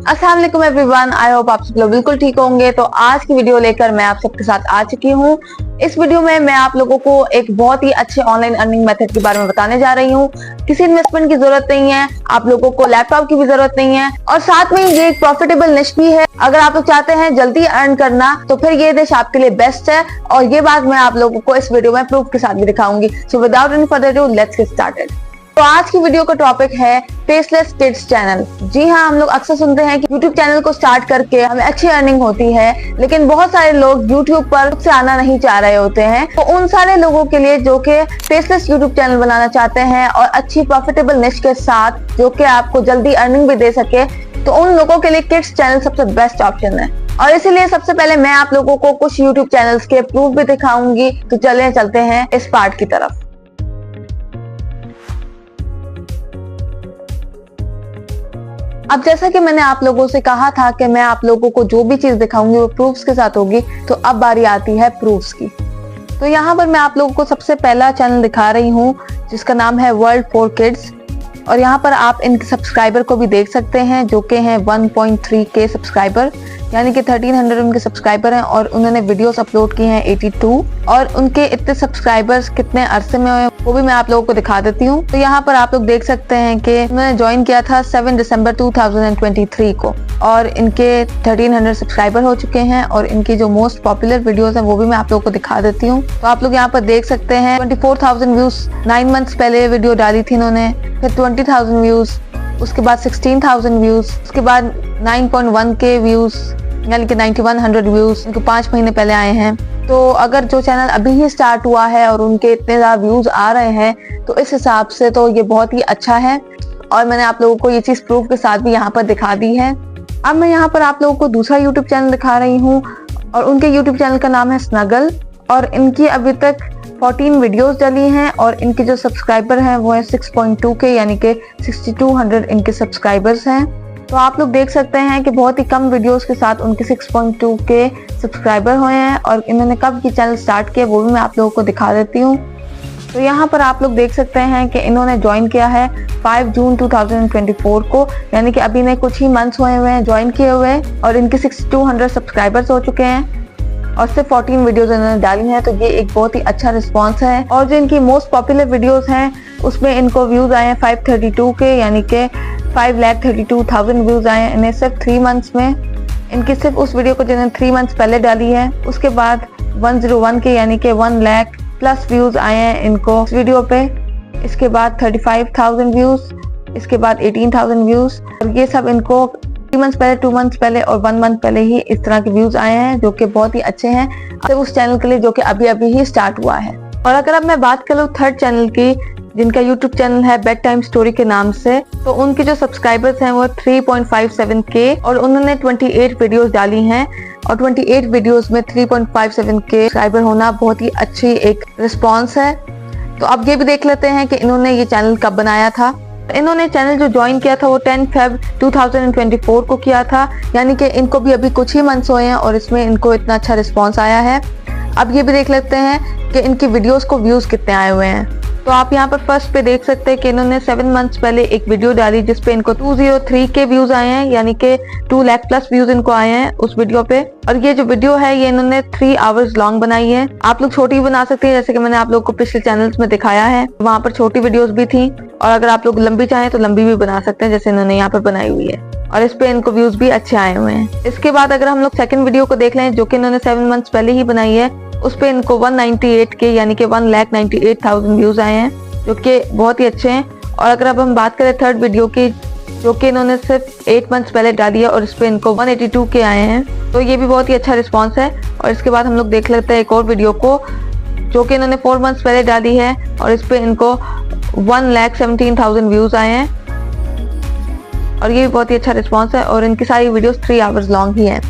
अस्सलाम वालेकुम everyone, I hope आप सब लोग बिल्कुल ठीक होंगे। तो आज की वीडियो लेकर मैं आप सबके साथ आ चुकी हूँ। इस वीडियो में मैं आप लोगों को एक बहुत ही अच्छे ऑनलाइन अर्निंग मेथड के बारे में बताने जा रही हूँ। किसी इन्वेस्टमेंट की जरूरत नहीं है, आप लोगों को लैपटॉप की भी जरूरत नहीं है और साथ में ये एक प्रॉफिटेबल निश भी है। अगर आप लोग चाहते हैं जल्दी अर्न करना तो फिर ये डिश आपके लिए बेस्ट है और ये बात मैं आप लोगों को इस वीडियो में प्रूफ के साथ भी दिखाऊंगी। So without any further ado let's get started. तो आज की वीडियो का टॉपिक है फेसलेस किड्स चैनल। जी हाँ, हम लोग अक्सर सुनते हैं कि YouTube चैनल को स्टार्ट करके हमें अच्छी अर्निंग होती है, लेकिन बहुत सारे लोग YouTube पर खुद से आना नहीं चाह रहे होते हैं। तो उन सारे लोगों के लिए जो कि फेसलेस YouTube चैनल बनाना चाहते हैं और अच्छी प्रॉफिटेबल निश के साथ जो कि आपको जल्दी अर्निंग भी दे सके, तो उन लोगों के लिए किड्स चैनल सबसे बेस्ट ऑप्शन है। और इसीलिए सबसे पहले मैं आप लोगों को कुछ YouTube चैनल्स के प्रूफ भी दिखाऊंगी। तो चलते हैं इस पार्ट की तरफ। अब जैसा कि मैंने आप लोगों से कहा था कि मैं आप लोगों को जो भी चीज दिखाऊंगी वो प्रूफ्स के साथ होगी, तो अब बारी आती है प्रूफ्स की। तो यहाँ पर मैं आप लोगों को सबसे पहला चैनल दिखा रही हूँ जिसका नाम है वर्ल्ड फॉर किड्स। और यहाँ पर आप इनके सब्सक्राइबर को भी देख सकते हैं जो कि हैं 1.3K सब्सक्राइबर, यानी कि 1300 उनके सब्सक्राइबर हैं और उन्होंने वीडियोस अपलोड की हैं 82। और उनके इतने सब्सक्राइबर्स कितने अरसे में हुए वो भी मैं आप लोगों को दिखा देती हूँ। तो यहाँ पर आप लोग देख सकते हैं कि उन्होंने ज्वाइन किया था 7 दिसंबर 2023 को और इनके 1300 सब्सक्राइबर हो चुके हैं। और इनकी जो मोस्ट पॉपुलर वीडियोस हैं वो भी मैं आप लोगों को दिखा देती हूँ। तो आप लोग यहाँ पर देख सकते हैं 24,000 व्यूज 9 मंथ्स पहले वीडियो डाली थी इन्होंने, फिर 20,000 व्यूज, उसके बाद 16,000 व्यूज, उसके बाद 9.1K व्यूज यानी कि 9100 व्यूज इनको 5 महीने पहले आए हैं। तो अगर जो चैनल अभी ही स्टार्ट हुआ है और उनके इतने ज्यादा व्यूज आ रहे हैं तो इस हिसाब से तो ये बहुत ही अच्छा है। और मैंने आप लोगों को ये चीज प्रूफ के साथ भी यहाँ पर दिखा दी है। अब मैं यहाँ पर आप लोगों को दूसरा यूट्यूब चैनल दिखा रही हूँ और उनके यूट्यूब चैनल का नाम है स्नगल। और इनकी अभी तक 14 वीडियोस डली हैं और इनके जो सब्सक्राइबर हैं वो है 6.2K यानी कि 6200 इनके सब्सक्राइबर्स हैं। तो आप लोग देख सकते हैं कि बहुत ही कम वीडियोस के साथ उनके 6.2K सब्सक्राइबर हुए हैं। और इन्होंने कब ये चैनल स्टार्ट किया वो भी मैं आप लोगों को दिखा देती हूँ। तो यहाँ पर आप लोग देख सकते हैं कि इन्होंने ज्वाइन किया है 5 जून 2024 को, यानी कि अभी ने कुछ ही मंथ्स हुए हैं ज्वाइन किए हुए और इनके 6200 सब्सक्राइबर्स हो चुके हैं और सिर्फ 14 वीडियोस इन्होंने डाली हैं। तो ये एक बहुत ही अच्छा रिस्पांस है। और जो इनकी मोस्ट पॉपुलर वीडियोस हैं उसमें इनको व्यूज आए हैं 532K यानी कि 5,32,000 व्यूज आए हैं इन्हें सिर्फ 3 मंथ्स में। इनकी सिर्फ उस वीडियो को जिन्होंने 3 मंथ्स पहले डाली है। उसके बाद 101K यानी कि 1 लाख प्लस व्यूज आए हैं इनको इस वीडियो पे। इसके बाद 35,000 व्यूज, इसके बाद 18,000 व्यूज। और ये सब इनको 3 मंथ्स पहले, 2 मंथ्स पहले और 1 मंथ पहले ही इस तरह के व्यूज आए हैं जो कि बहुत ही अच्छे हैं सिर्फ उस चैनल के लिए जो कि अभी अभी ही स्टार्ट हुआ है। और अगर अब मैं बात करूँ थर्ड चैनल की जिनका यूट्यूब चैनल है बेड टाइम स्टोरी के नाम से, तो उनके जो सब्सक्राइबर्स हैं वो 3.57K और उन्होंने 28 वीडियोस डाली हैं और 28 वीडियोस में 3.57K सब्सक्राइबर होना बहुत ही अच्छी एक रिस्पांस है। तो अब ये भी देख लेते हैं कि इन्होंने ये चैनल कब बनाया था। इन्होंने चैनल जो ज्वाइन किया था वो 10 Feb 2024 को किया था, यानी कि इनको भी अभी कुछ ही मंथ्स हुए हैं और इसमें इनको इतना अच्छा रिस्पांस आया है। अब ये भी देख लेते हैं कि इनकी वीडियोस को व्यूज कितने आए हुए हैं। तो आप यहाँ पर फर्स्ट पे देख सकते हैं कि इन्होंने 7 मंथ्स पहले एक वीडियो डाली जिसपे इनको 203K व्यूज आए हैं, यानी कि 2 लाख प्लस व्यूज इनको आए हैं उस वीडियो पे। और ये जो वीडियो है ये इन्होंने 3 आवर्स लॉन्ग बनाई है। आप लोग छोटी बना सकते हैं जैसे कि मैंने आप लोग को पिछले चैनल्स में दिखाया है, वहाँ पर छोटी वीडियोस भी थी। और अगर आप लोग लंबी चाहें तो लंबी भी बना सकते हैं जैसे इन्होंने यहाँ पर बनाई हुई है और इस पे इनको व्यूज भी अच्छे आए हुए हैं। इसके बाद अगर हम लोग सेकंड वीडियो को देख लें जो कि इन्होंने 7 मंथ्स पहले ही बनाई है, उस पे इनको 198K यानी कि 1,98,000 व्यूज आए हैं जो कि बहुत ही अच्छे हैं। और अगर अब हम बात करें थर्ड वीडियो की जो कि इन्होंने सिर्फ 8 मंथ्स पहले डाली है और इस पे इनको 182K आए हैं, तो ये भी बहुत ही अच्छा रिस्पांस है। और इसके बाद हम लोग देख लेते हैं एक और वीडियो को जो कि इन्होंने 4 मंथ्स पहले डाली है और इस पे इनको 1,17,000 व्यूज आए हैं और ये भी बहुत ही अच्छा रिस्पांस है। और इनकी सारी वीडियोस 3 आवर्स लॉन्ग ही हैं।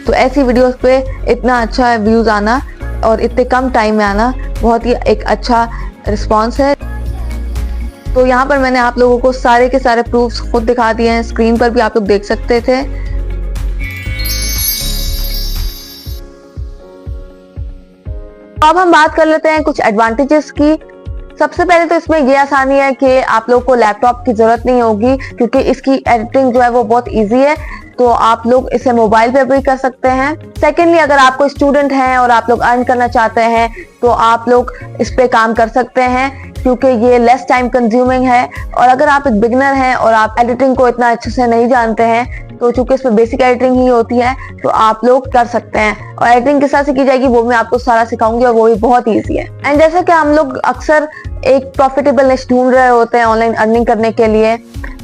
तो ऐसी वीडियोस पे इतना अच्छा व्यूज आना और इतने कम टाइम में आना बहुत ही एक अच्छा रिस्पांस है। तो यहाँ पर मैंने आप लोगों को सारे के सारे प्रूफ्स खुद दिखा दिए हैं, स्क्रीन पर भी आप लोग देख सकते थे। अब हम बात कर लेते हैं कुछ एडवांटेजेस की। सबसे पहले तो इसमें ये आसानी है कि आप लोग को लैपटॉप की जरूरत नहीं होगी क्योंकि इसकी एडिटिंग जो है वो बहुत इजी है। तो आप लोग इसे मोबाइल पे भी कर सकते हैं। सेकेंडली, अगर आप कोई स्टूडेंट हैं और आप लोग अर्न करना चाहते हैं तो आप लोग इस पे काम कर सकते हैं, क्योंकि ये लेस टाइम कंज्यूमिंग है। और अगर आप एक बिगिनर हैं और आप एडिटिंग को इतना अच्छे से नहीं जानते हैं, तो चूंकि इसमें बेसिक एडिटिंग ही होती है, तो आप लोग कर सकते हैं। और एडिटिंग किस तरह से की जाएगी वो मैं आपको सारा सिखाऊंगी, और वो भी बहुत ईजी है। एंड जैसा कि हम लोग अक्सर एक प्रॉफिटेबल निश ढूंढ रहे होते हैं ऑनलाइन अर्निंग करने के लिए,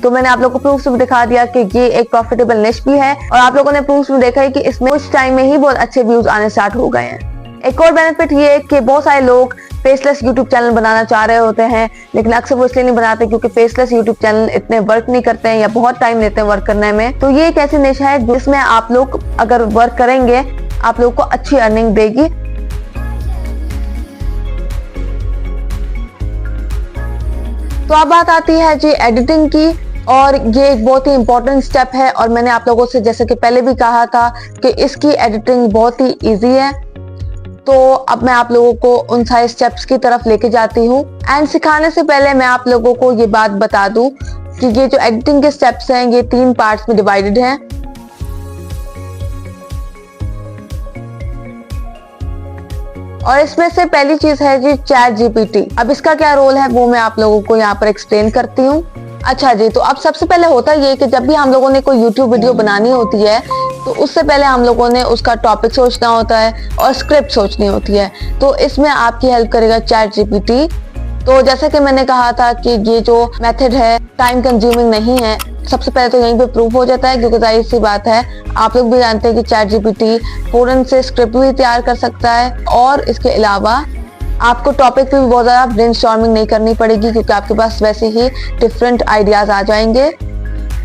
तो मैंने आप लोगों को प्रूफ भी दिखा दिया कि ये एक प्रॉफिटेबल निश भी है। और आप लोगों ने प्रूफ भी देखा है कि इसमें कुछ टाइम में ही बहुत अच्छे व्यूज आने स्टार्ट हो गए हैं। एक और बेनिफिट ये है कि बहुत सारे लोग फेसलेस यूट्यूब चैनल बनाना चाह रहे होते हैं, लेकिन अक्सर वो इसलिए नहीं बनाते क्योंकि फेसलेस यूट्यूब चैनल इतने वर्क नहीं करते हैं या बहुत टाइम लेते हैं वर्क करने में। तो ये एक ऐसी निश है जिसमें आप लोग अगर वर्क करेंगे आप लोग को अच्छी अर्निंग देगी। तो अब बात आती है जी एडिटिंग की, और ये एक बहुत ही इंपॉर्टेंट स्टेप है। और मैंने आप लोगों से जैसे कि पहले भी कहा था कि इसकी एडिटिंग बहुत ही इजी है। तो अब मैं आप लोगों को उन सारे स्टेप्स की तरफ लेके जाती हूँ। एंड सिखाने से पहले मैं आप लोगों को ये बात बता दूं कि ये जो एडिटिंग के स्टेप्स हैं ये 3 पार्ट्स में डिवाइडेड हैं। और इसमें से पहली चीज है जी चैट जीपीटी। अब इसका क्या रोल है वो मैं आप लोगों को यहाँ पर एक्सप्लेन करती हूँ। अच्छा जी, तो अब सबसे पहले होता ये कि जब भी हम लोगों ने कोई YouTube वीडियो बनानी होती है तो उससे पहले हम लोगों ने उसका टॉपिक सोचना होता है और स्क्रिप्ट सोचनी होती है। तो इसमें आपकी हेल्प करेगा चैट जीपीटी। तो जैसे कि मैंने कहा था कि ये जो मेथड है टाइम कंज्यूमिंग नहीं है, सबसे पहले तो यहीं पे प्रूफ हो जाता है, क्योंकि जाहिर सी बात है आप लोग भी जानते हैं कि चैट जीपीटी फौरन से स्क्रिप्ट भी तैयार कर सकता है। और इसके अलावा आपको टॉपिक पे भी बहुत ज़्यादा ब्रेनस्टॉर्मिंग नहीं करनी पड़ेगी, क्योंकि आपके पास वैसे ही डिफरेंट आइडियाज आ जाएंगे।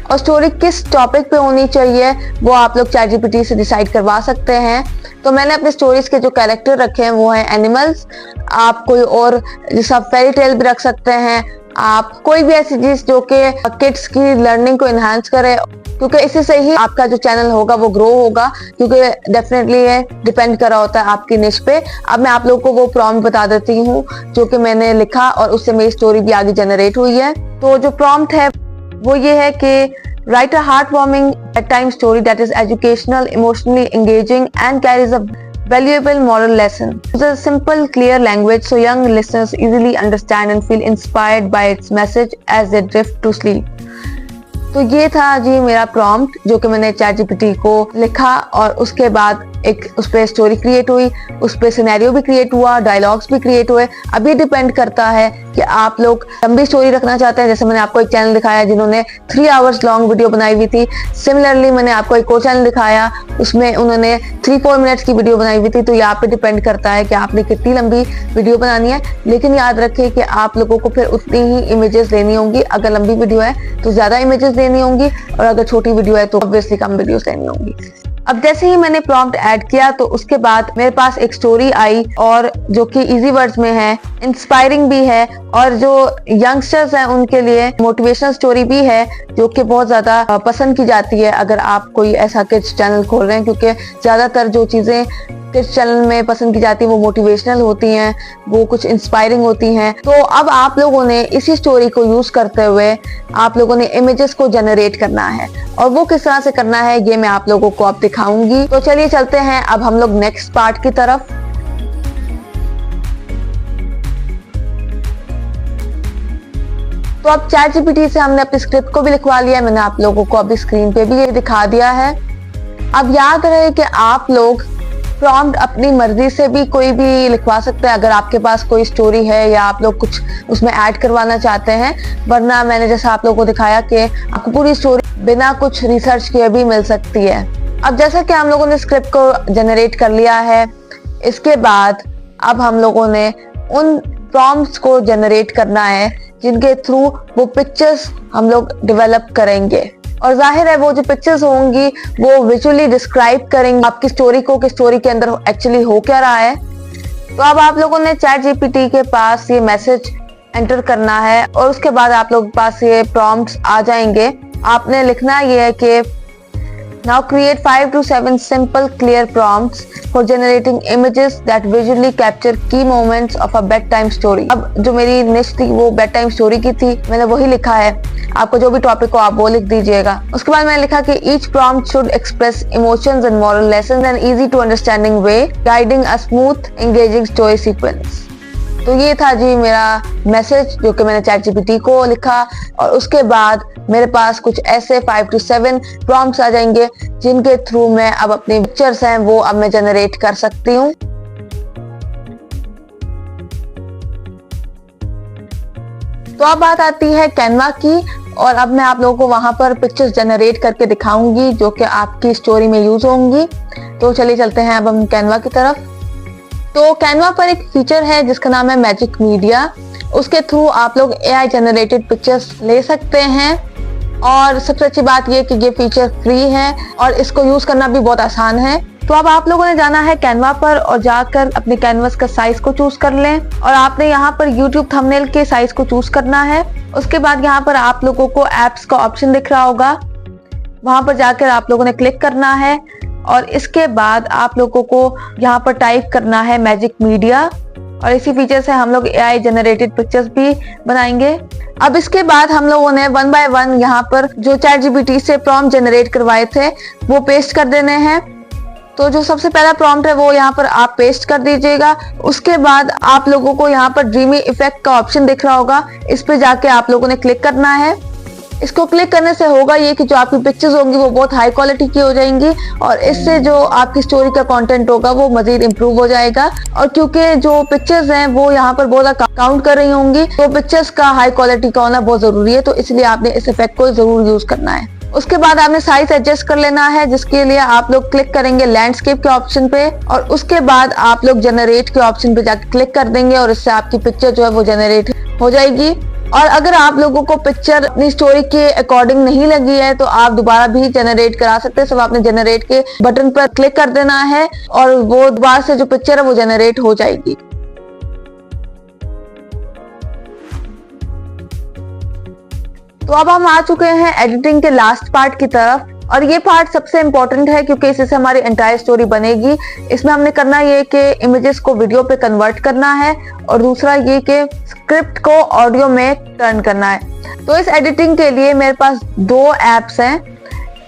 और स्टोरी किस टॉपिक पे होनी चाहिए वो आप लोग चैट जीपीटी से डिसाइड करवा सकते हैं। तो मैंने अपने स्टोरीज के जो कैरेक्टर रखे हैं वो हैं एनिमल्स। आप कोई और जैसा फेरी टेल भी रख सकते हैं, आप कोई भी ऐसी चीज जो कि किड्स की लर्निंग को एनहांस करे, क्योंकि इसी से ही आपका जो चैनल होगा वो ग्रो होगा, क्योंकि डेफिनेटली ये डिपेंड कर रहा होता है आपकी निश पे। अब मैं आप लोगों को वो प्रॉम्प्ट बता देती हूँ जो कि मैंने लिखा और उससे मेरी स्टोरी भी आगे जनरेट हुई है। तो जो प्रॉम्प्ट है वो ये है कि write a heart warming bedtime story that is educational, emotionally engaging and carries a valuable moral lesson. Use a simple, clear language so young listeners easily understand and feel inspired by its message as they drift to sleep. तो ये था जी मेरा prompt जो कि मैंने chat GPT को लिखा, और उसके बाद एक उस पर स्टोरी क्रिएट हुई, उस पर सिनेरियो भी क्रिएट हुआ, डायलॉग्स भी क्रिएट हुए। अब ये डिपेंड करता है कि आप लोग लंबी स्टोरी रखना चाहते हैं। जैसे मैंने आपको एक चैनल दिखाया जिन्होंने 3 आवर्स लॉन्ग वीडियो बनाई हुई थी। सिमिलरली मैंने आपको एक और चैनल दिखाया, उसमें उन्होंने 3-4 मिनट्स की वीडियो बनाई हुई थी। तो यहाँ पे डिपेंड करता है कि आपने कितनी लंबी वीडियो बनानी है। लेकिन याद रखें कि आप लोगों को फिर उतनी ही इमेजेस लेनी होंगी। अगर लंबी वीडियो है तो ज्यादा इमेजेस लेनी होंगी, और अगर छोटी वीडियो है तो ऑब्वियसली कम वीडियोस लेनी होंगी। अब जैसे ही मैंने प्रॉम्प्ट ऐड किया तो उसके बाद मेरे पास एक स्टोरी आई, और जो कि इजी वर्ड्स में है, इंस्पायरिंग भी है, और जो यंगस्टर्स हैं उनके लिए मोटिवेशनल स्टोरी भी है जो कि बहुत ज्यादा पसंद की जाती है अगर आप कोई ऐसा किड्स चैनल खोल रहे हैं, क्योंकि ज्यादातर जो चीजें किड्स चैनल में पसंद की जाती है वो मोटिवेशनल होती हैं, वो कुछ इंस्पायरिंग होती हैं। तो अब आप लोगों ने इसी स्टोरी को यूज करते हुए आप लोगों ने इमेजेस को जनरेट करना है, और वो किस तरह से करना है ये मैं आप लोगों को अब दिखाऊंगी। तो चलिए चलते हैं अब हम लोग नेक्स्ट पार्ट की तरफ। तो अब चैट जीपीटी से हमने अपनी स्क्रिप्ट को भी लिखवा लिया है, मैंने आप लोगों को अभी स्क्रीन पे भी ये दिखा दिया है। अब याद रहे कि आप लोग प्रॉम्प्ट अपनी मर्जी से भी कोई भी लिखवा सकते हैं, अगर आपके पास कोई स्टोरी है या आप लोग कुछ उसमें ऐड करवाना चाहते हैं। वरना मैंने जैसा आप लोगों को दिखाया कि आपको पूरी स्टोरी बिना कुछ रिसर्च किए भी मिल सकती है। अब जैसा कि हम लोगों ने स्क्रिप्ट को जनरेट कर लिया है, इसके बाद अब हम लोगों ने उन प्रॉम्प्ट्स को जनरेट करना है जिनके थ्रू वो पिक्चर्स हम लोग डेवलप करेंगे। और जाहिर है वो जो पिक्चर्स होंगी वो विजुअली डिस्क्राइब करेंगे आपकी स्टोरी को कि स्टोरी के अंदर एक्चुअली हो क्या रहा है। तो अब आप लोगों ने चैट जीपीटी के पास ये मैसेज एंटर करना है, और उसके बाद आप लोगों के पास ये प्रॉम्प्ट्स आ जाएंगे। आपने लिखना ये है कि Now create 5 to 7 simple clear prompts for generating images that visually capture key moments of a bedtime story. अब जो मेरी निश थी वो बेड टाइम स्टोरी की थी, मैंने वही लिखा है। आपको जो भी टॉपिक हो आप वो लिख दीजिएगा। उसके बाद मैंने लिखा कि each prompt should express emotions and moral lessons in an easy to understanding way, guiding a smooth engaging story sequence. तो ये था जी मेरा मैसेज जो कि मैंने चैट जीपीटी को लिखा, और उसके बाद मेरे पास कुछ ऐसे 5 to 7 प्रॉम्प्ट्स आ जाएंगे जिनके थ्रू मैं अब अपनी पिक्चर्स हैं वो अब मैं जनरेट कर सकती हूँ। तो अब बात आती है कैनवा की, और अब मैं आप लोगों को वहां पर पिक्चर्स जनरेट करके दिखाऊंगी जो कि आपकी स्टोरी में यूज होंगी। तो चलिए चलते हैं अब हम कैनवा की तरफ। तो कैनवा पर एक फीचर है जिसका नाम है मैजिक मीडिया। उसके थ्रू आप लोग एआई जनरेटेड पिक्चर्स ले सकते हैं, और सबसे अच्छी बात ये कि ये फीचर फ्री है और इसको यूज करना भी बहुत आसान है। तो अब आप लोगों ने जाना है कैनवा पर और जाकर अपने कैनवस का साइज को चूज कर लें, और आपने यहाँ पर यूट्यूब थंबनेल के साइज को चूज करना है। उसके बाद यहाँ पर आप लोगों को एप्स का ऑप्शन दिख रहा होगा, वहां पर जाकर आप लोगों ने क्लिक करना है, और इसके बाद आप लोगों को यहाँ पर टाइप करना है मैजिक मीडिया, और इसी फीचर से हम लोग एआई जनरेटेड पिक्चर्स भी बनाएंगे। अब इसके बाद हम लोगों ने 1 by 1 यहाँ पर जो चैट जीपीटी से प्रॉम्प्ट जनरेट करवाए थे वो पेस्ट कर देने हैं। तो जो सबसे पहला प्रॉम्प्ट है वो यहाँ पर आप पेस्ट कर दीजिएगा। उसके बाद आप लोगों को यहाँ पर ड्रीमी इफेक्ट का ऑप्शन दिख रहा होगा, इस पे जाके आप लोगों ने क्लिक करना है। इसको क्लिक करने से होगा ये कि जो आपकी पिक्चर्स होंगी वो बहुत हाई क्वालिटी की हो जाएंगी, और इससे जो आपकी स्टोरी का कंटेंट होगा वो मजीद इम्प्रूव हो जाएगा। और क्योंकि जो पिक्चर्स हैं वो यहाँ पर बहुत काउंट कर रही होंगी, तो पिक्चर्स का हाई क्वालिटी का होना बहुत जरूरी है, तो इसलिए आपने इस इफेक्ट को जरूर यूज करना है। उसके बाद आपने साइज एडजस्ट कर लेना है, जिसके लिए आप लोग क्लिक करेंगे लैंडस्केप के ऑप्शन पे, और उसके बाद आप लोग जनरेट के ऑप्शन पे जाकर क्लिक कर देंगे, और इससे आपकी पिक्चर जो है वो जनरेट हो जाएगी। और अगर आप लोगों को पिक्चर अपनी स्टोरी के अकॉर्डिंग नहीं लगी है तो आप दोबारा भी जनरेट करा सकते हैं। सब आपने जनरेट के बटन पर क्लिक कर देना है, और वो दोबारा से जो पिक्चर है वो जनरेट हो जाएगी। तो अब हम आ चुके हैं एडिटिंग के लास्ट पार्ट की तरफ, और ये पार्ट सबसे इम्पोर्टेंट है क्योंकि इससे हमारी एंटायर स्टोरी बनेगी। इसमें हमने करना ये कि इमेजेस को वीडियो पे कन्वर्ट करना है, और दूसरा ये कि स्क्रिप्ट को ऑडियो में टर्न करना है। तो इस एडिटिंग के लिए मेरे पास 2 एप्स हैं,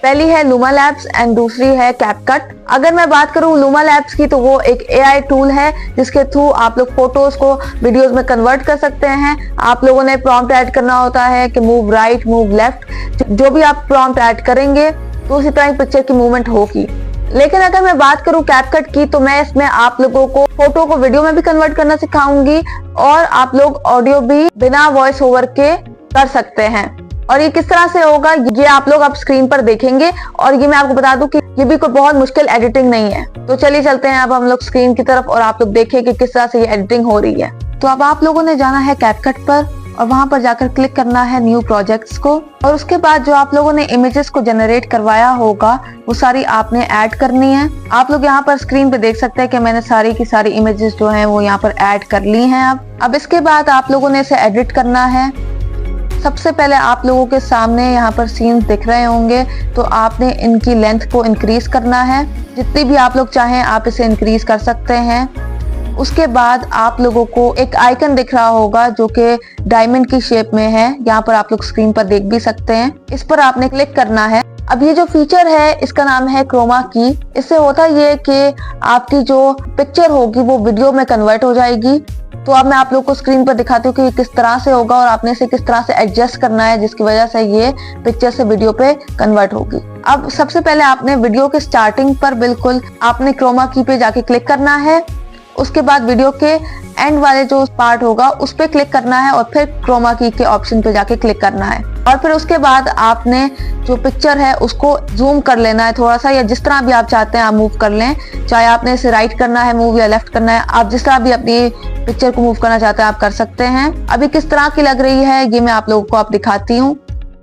पहली है लूमा लैब्स एंड दूसरी है कैपकट। अगर मैं बात करूं लूमा लैब्स की, तो वो एक एआई टूल है जिसके थ्रू आप लोग फोटोज को वीडियोस में कन्वर्ट कर सकते हैं। आप लोगों ने प्रॉम्प्ट ऐड करना होता है कि मूव राइट, मूव लेफ्ट, जो भी आप प्रॉम्प्ट ऐड करेंगे तो उसी तरह पिक्चर की मूवमेंट होगी। लेकिन अगर मैं बात करूं कैपकट की, तो मैं इसमें आप लोगों को फोटो को वीडियो में भी कन्वर्ट करना सिखाऊंगी, और आप लोग ऑडियो भी बिना वॉइस ओवर के कर सकते हैं। और ये किस तरह से होगा ये आप लोग अब स्क्रीन पर देखेंगे, और ये मैं आपको बता दूं कि ये भी कोई बहुत मुश्किल एडिटिंग नहीं है। तो चलिए चलते हैं अब हम लोग स्क्रीन की तरफ, और आप लोग देखिए कि किस तरह से ये एडिटिंग हो रही है। तो अब आप लोगों ने जाना है कैपकट पर, और वहां पर जाकर क्लिक करना है न्यू प्रोजेक्ट्स को, और उसके बाद जो आप लोगों ने इमेजेस को जनरेट करवाया होगा वो सारी आपने ऐड करनी है। आप लोग यहाँ पर स्क्रीन पे देख सकते हैं कि मैंने सारी की सारी इमेजेस जो हैं वो यहाँ पर ऐड कर ली हैं। अब इसके बाद आप लोगों ने इसे एडिट करना है। सबसे पहले आप लोगों के सामने यहाँ पर सीन्स दिख रहे होंगे, तो आपने इनकी लेंथ को इंक्रीज करना है, जितनी भी आप लोग चाहें आप इसे इंक्रीज कर सकते हैं। उसके बाद आप लोगों को एक आइकन दिख रहा होगा जो कि डायमंड की शेप में है, यहाँ पर आप लोग स्क्रीन पर देख भी सकते हैं। इस पर आपने क्लिक करना है। अब ये जो फीचर है इसका नाम है क्रोमा की। इससे होता ये कि आपकी जो पिक्चर होगी वो वीडियो में कन्वर्ट हो जाएगी। तो अब मैं आप लोगों को स्क्रीन पर दिखाती हूँ कि किस तरह से होगा, और आपने इसे किस तरह से एडजस्ट करना है जिसकी वजह से ये पिक्चर से वीडियो पे कन्वर्ट होगी। अब सबसे पहले आपने वीडियो के स्टार्टिंग पर बिल्कुल आपने क्रोमा की पे जाके क्लिक करना है। उसके बाद वीडियो के एंड वाले जो पार्ट होगा उस पे क्लिक करना है, और फिर क्रोमा की के ऑप्शन पे जाके क्लिक करना है, और फिर उसके बाद आपने जो पिक्चर है उसको जूम कर लेना है थोड़ा सा, या जिस तरह भी आप चाहते हैं आप मूव कर लें। चाहे आपने इसे राइट करना है मूव या लेफ्ट करना है, आप जिस तरह भी अपनी पिक्चर को मूव करना चाहते हैं आप कर सकते हैं। अभी किस तरह की लग रही है ये मैं आप लोगों को दिखाती हूँ।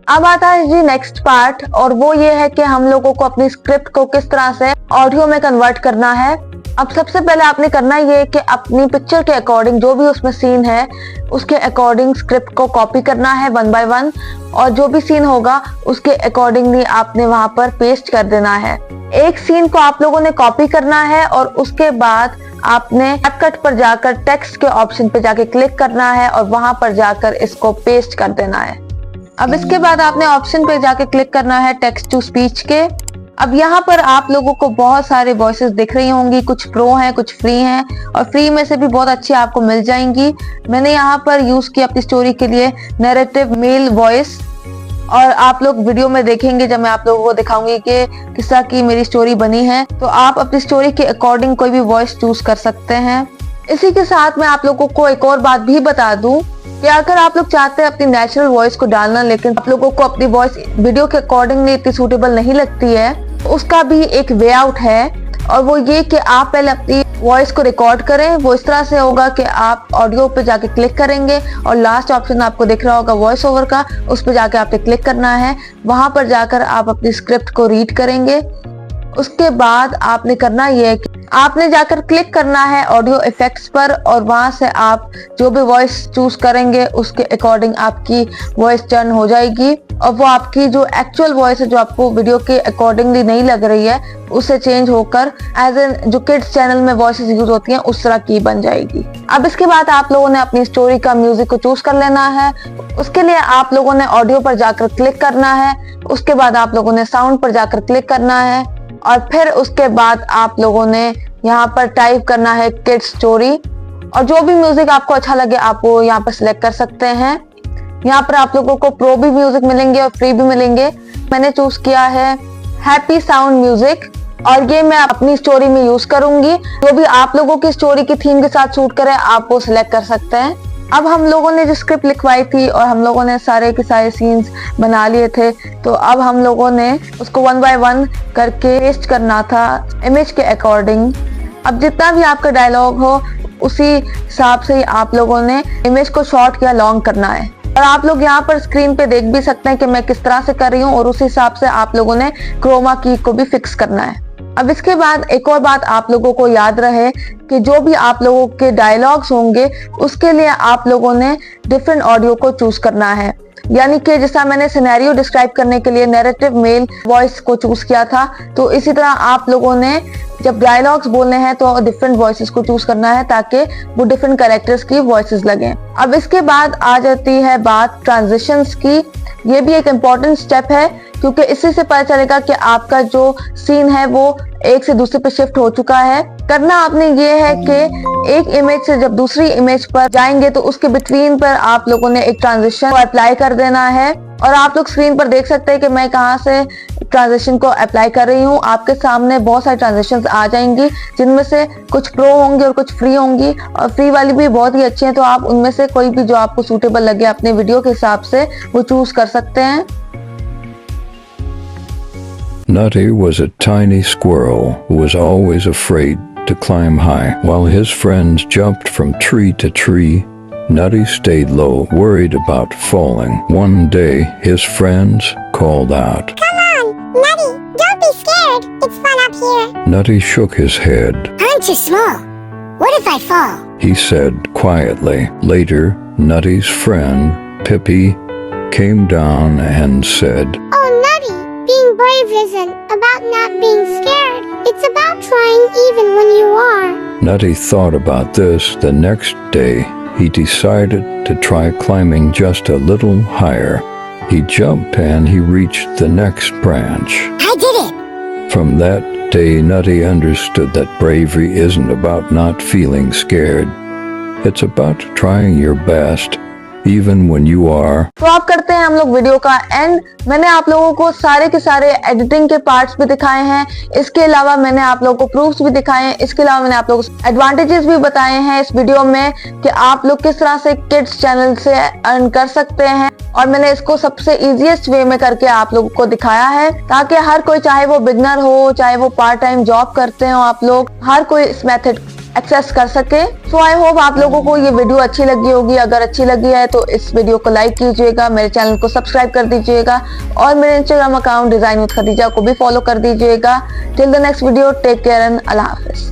अब आता है जी नेक्स्ट पार्ट, और वो ये है कि हम लोगों को अपनी स्क्रिप्ट को किस तरह से ऑडियो में कन्वर्ट करना है। अब सबसे पहले आपने करना ये है कि अपनी पिक्चर के अकॉर्डिंग जो भी उसमें सीन है उसके अकॉर्डिंग स्क्रिप्ट को कॉपी करना है 1 बाय 1, और जो भी सीन होगा उसके अकॉर्डिंगली आपने वहां पर पेस्ट कर देना है। एक सीन को आप लोगों ने कॉपी करना है और उसके बाद आपने कैपकट पर जाकर टेक्स्ट के ऑप्शन पे जाके क्लिक करना है और वहां पर जाकर इसको पेस्ट कर देना है। अब इसके बाद आपने ऑप्शन पे जाके क्लिक करना है टेक्स्ट टू स्पीच के। अब यहाँ पर आप लोगों को बहुत सारे वॉइसेस दिख रही होंगी, कुछ प्रो हैं कुछ फ्री हैं, और फ्री में से भी बहुत अच्छी आपको मिल जाएंगी। मैंने यहाँ पर यूज किया अपनी स्टोरी के लिए नैरेटिव मेल वॉइस, और आप लोग वीडियो में देखेंगे जब मैं आप लोगों को दिखाऊंगी कि किस तरह की मेरी स्टोरी बनी है। तो आप अपनी स्टोरी के अकॉर्डिंग कोई भी वॉइस चूज कर सकते हैं। इसी के साथ मैं आप लोगों को एक और बात भी बता दूं कि अगर आप लोग चाहते हैं अपनी नेचुरल वॉइस को डालना, लेकिन आप लोगों को अपनी वॉइस वीडियो के अकॉर्डिंगली इतनी सूटेबल नहीं लगती है, तो उसका भी एक वे आउट है, और वो ये कि आप पहले अपनी वॉइस को रिकॉर्ड करें। वो इस तरह से होगा कि आप ऑडियो पे जाके क्लिक करेंगे और लास्ट ऑप्शन आपको दिख रहा होगा वॉइस ओवर का, उस पे जाके आपने क्लिक करना है। वहां पर जाकर आप अपनी स्क्रिप्ट को रीड करेंगे। उसके बाद आपने करना ये है कि आपने जाकर क्लिक करना है ऑडियो इफेक्ट्स पर, और वहां से आप जो भी वॉइस चूज करेंगे उसके अकॉर्डिंग आपकी वॉइस टर्न हो जाएगी, और वो आपकी जो एक्चुअल वॉइस है जो आपको वीडियो के अकॉर्डिंगली नहीं लग रही है उससे चेंज होकर एज एन जो किड्स चैनल में वॉइसेस यूज होती हैं उस तरह की बन जाएगी। अब इसके बाद आप लोगों ने अपनी स्टोरी का म्यूजिक को चूज कर लेना है। उसके लिए आप लोगों ने ऑडियो पर जाकर क्लिक करना है, उसके बाद आप लोगों ने साउंड पर जाकर क्लिक करना है, और फिर उसके बाद आप लोगों ने यहाँ पर टाइप करना है किड्स स्टोरी, और जो भी म्यूजिक आपको अच्छा लगे आप वो यहाँ पर सिलेक्ट कर सकते हैं। यहाँ पर आप लोगों को प्रो भी म्यूजिक मिलेंगे और फ्री भी मिलेंगे। मैंने चूज किया है हैप्पी साउंड म्यूजिक, और ये मैं अपनी स्टोरी में यूज करूंगी। जो भी आप लोगों की स्टोरी की थीम के साथ सूट करे आप वो सिलेक्ट कर सकते हैं। अब हम लोगों ने जो स्क्रिप्ट लिखवाई थी और हम लोगों ने सारे के सारे सीन्स बना लिए थे, तो अब हम लोगों ने उसको 1 बाय 1 करके पेस्ट करना था इमेज के अकॉर्डिंग। अब जितना भी आपका डायलॉग हो उसी हिसाब से आप लोगों ने इमेज को शॉर्ट या लॉन्ग करना है, और आप लोग यहाँ पर स्क्रीन पे देख भी सकते हैं कि मैं किस तरह से कर रही हूँ, और उस हिसाब से आप लोगों ने क्रोमा की को भी फिक्स करना है। अब इसके बाद एक और बात आप लोगों को याद रहे कि जो भी आप लोगों के डायलॉग्स होंगे उसके लिए आप लोगों ने डिफरेंट ऑडियो को चूज करना है। यानी कि जैसा मैंने सिनेरियो डिस्क्राइब करने के लिए नैरेटिव मेल वॉइस को चूज किया था, तो इसी तरह आप लोगों ने जब डायलॉग्स बोलने हैं तो डिफरेंट वॉइसेस को चूज करना है ताकि वो डिफरेंट कैरेक्टर्स की वॉइसेस लगें। अब इसके बाद आ जाती है बात ट्रांजिशंस की। ये भी एक इम्पॉर्टेंट स्टेप है, क्योंकि इससे से पता चलेगा कि आपका जो सीन है वो एक से दूसरे पे शिफ्ट हो चुका है। करना आपने ये है कि एक इमेज से जब दूसरी इमेज पर जाएंगे तो उसके बिटवीन पर आप लोगों ने एक ट्रांजिशन अप्लाई कर देना है, और आप लोग स्क्रीन पर देख सकते हैं कि मैं कहाँ से ट्रांजिशन को अप्लाई कर रही हूँ। आपके सामने बहुत सारी ट्रांजिशंस आ जाएंगी, जिनमें से कुछ प्रो होंगी और कुछ फ्री होंगी, और फ्री वाली भी बहुत ही अच्छी हैं, तो आप उनमें से कोई भी जो आपको सूटेबल लगे अपने वीडियो के हिसाब से वो चूज कर सकते हैं। Nutty was a tiny squirrel who was always afraid to climb high. While his friends jumped from tree to tree, Nutty stayed low, worried about falling. One day, his friends called out, "Come on, Nutty, don't be scared. It's fun up here." Nutty shook his head. "I'm too small. What if I fall?" He said quietly. Later, Nutty's friend, Pippi, came down and said, "Oh, Nutty, being brave isn't about not being scared. It's about trying even when you are." Nutty thought about this. The next day, he decided to try climbing just a little higher. He jumped and he reached the next branch. "I did it." From that day, Nutty understood that bravery isn't about not feeling scared. It's about trying your best, even when you are. तो आप करते हैं हम लोग video का and. मैंने आप लोगों को सारे के सारे एडिटिंग के पार्ट्स भी दिखाए हैं, इसके अलावा मैंने आप लोगों को प्रूफ्स भी दिखाए हैं, इसके अलावा मैंने आप लोगों को एडवांटेजेस भी बताए हैं इस वीडियो में कि आप लोग किस तरह से किड्स चैनल से अर्न कर सकते हैं, और मैंने इसको सबसे इजीएस्ट वे में करके आप लोगों को दिखाया है ताकि हर कोई, चाहे वो बिगनर हो चाहे वो पार्ट टाइम जॉब करते हो, आप लोग हर कोई इस मेथड एक्सेस कर सके। सो आई होप आप लोगों को ये वीडियो अच्छी लगी होगी। अगर अच्छी लगी है तो इस वीडियो को लाइक कीजिएगा, मेरे चैनल को सब्सक्राइब कर दीजिएगा, और मेरे Instagram account design with Khadija को भी फॉलो कर दीजिएगा। Till the next video, take care and Allah Hafiz.